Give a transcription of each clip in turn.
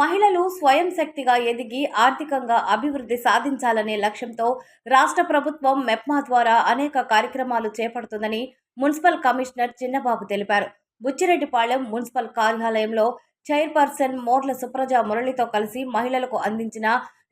మహిళలు స్వయం శక్తిగా ఎదిగి ఆర్థికంగా అభివృద్ధి సాధించాలనే లక్ష్యంతో రాష్ట్ర ప్రభుత్వం మెప్మా ద్వారా అనేక కార్యక్రమాలు చేపడుతుందని మున్సిపల్ కమిషనర్ చిన్నబాబు తెలిపారు. బుచ్చిరెడ్డిపాళెం మున్సిపల్ కార్యాలయంలో చైర్పర్సన్ మోర్ల సుప్రజ మురళితో కలిసి మహిళలకు అందించిన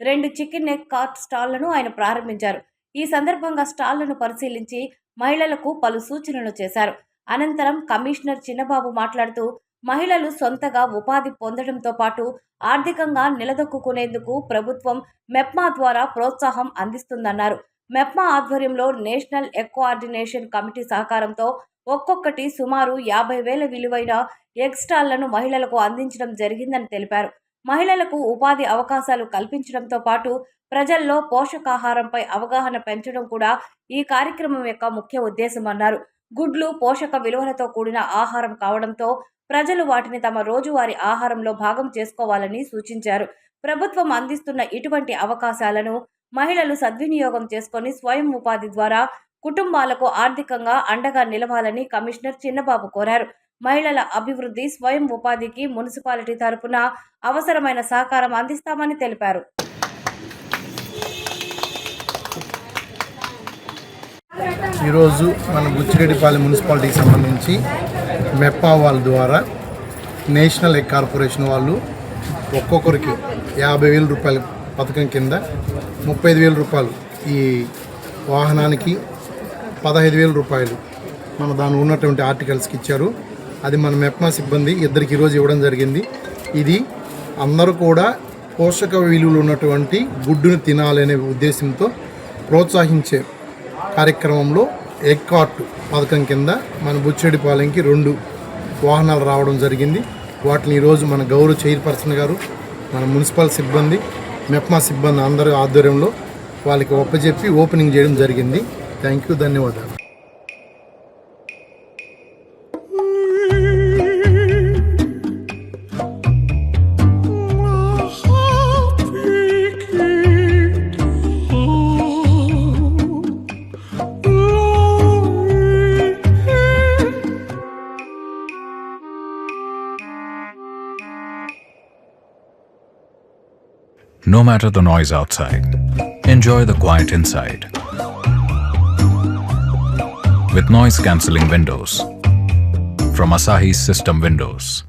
2 చికెన్ నెక్ కార్ట్ స్టాళ్లను ఆయన ప్రారంభించారు. ఈ సందర్భంగా స్టాళ్లను పరిశీలించి మహిళలకు పలు సూచనలు చేశారు. అనంతరం కమిషనర్ చిన్నబాబు మాట్లాడుతూ మహిళలు సొంతగా ఉపాధి పొందడంతో పాటు ఆర్థికంగా నిలదొక్కునేందుకు ప్రభుత్వం మెప్మా ద్వారా ప్రోత్సాహం అందిస్తుందన్నారు. మెప్మా ఆధ్వర్యంలో నేషనల్ ఎగ్ కోఆర్డినేషన్ కమిటీ సహకారంతో ఒక్కొక్కటి సుమారు 50,000 విలువైన ఎగ్ స్టాళ్లను మహిళలకు అందించడం జరిగిందని తెలిపారు. మహిళలకు ఉపాధి అవకాశాలు కల్పించడంతో పాటు ప్రజల్లో పోషకాహారంపై అవగాహన పెంచడం కూడా ఈ కార్యక్రమం యొక్క ముఖ్య ఉద్దేశమన్నారు. గుడ్లు పోషక విలువలతో కూడిన ఆహారం కావడంతో ప్రజలు వాటిని తమ రోజువారీ ఆహారంలో భాగం చేసుకోవాలని సూచించారు. ప్రభుత్వం అందిస్తున్న ఇటువంటి అవకాశాలను మహిళలు సద్వినియోగం చేసుకొని స్వయం ఉపాధి ద్వారా కుటుంబాలకు ఆర్థికంగా అండగా నిలవాలని కమిషనర్ చిన్నబాబు కోరారు. మహిళల అభివృద్ధి, స్వయం ఉపాధికి మున్సిపాలిటీ తరపున అవసరమైన సహకారం అందిస్తామని తెలిపారు. ఈరోజు మన బుచ్చిరెడ్డిపాళెం మున్సిపాలిటీకి సంబంధించి మెప్మా వాళ్ళ ద్వారా నేషనల్ ఎగ్ కార్పొరేషన్ వాళ్ళు ఒక్కొక్కరికి 50,000 రూపాయల పథకం కింద 35,000 రూపాయలు ఈ వాహనానికి, 15,000 రూపాయలు మన దాని ఉన్నటువంటి ఆర్టికల్స్కి ఇచ్చారు. అది మన మెప్మా సిబ్బంది ఇద్దరికి ఈరోజు ఇవ్వడం జరిగింది. ఇది అందరూ కూడా పోషక విలువలు ఉన్నటువంటి గుడ్డును తినాలనే ఉద్దేశంతో ప్రోత్సహించే కార్యక్రమంలో ఎగ్ కార్ట్ పథకం కింద మన బుచ్చిరెడ్డిపాలెంకి 2 వాహనాలు రావడం జరిగింది. వాటిని ఈరోజు మన గౌరవ చైర్పర్సన్ గారు, మన మున్సిపల్ సిబ్బంది, మెప్మా సిబ్బంది అందరి ఆధ్వర్యంలో వాళ్ళకి ఒప్పజెప్పి ఓపెనింగ్ చేయడం జరిగింది. థ్యాంక్ యూ, ధన్యవాదాలు. No matter the noise outside, enjoy the quiet inside. With noise-cancelling windows from Asahi System Windows.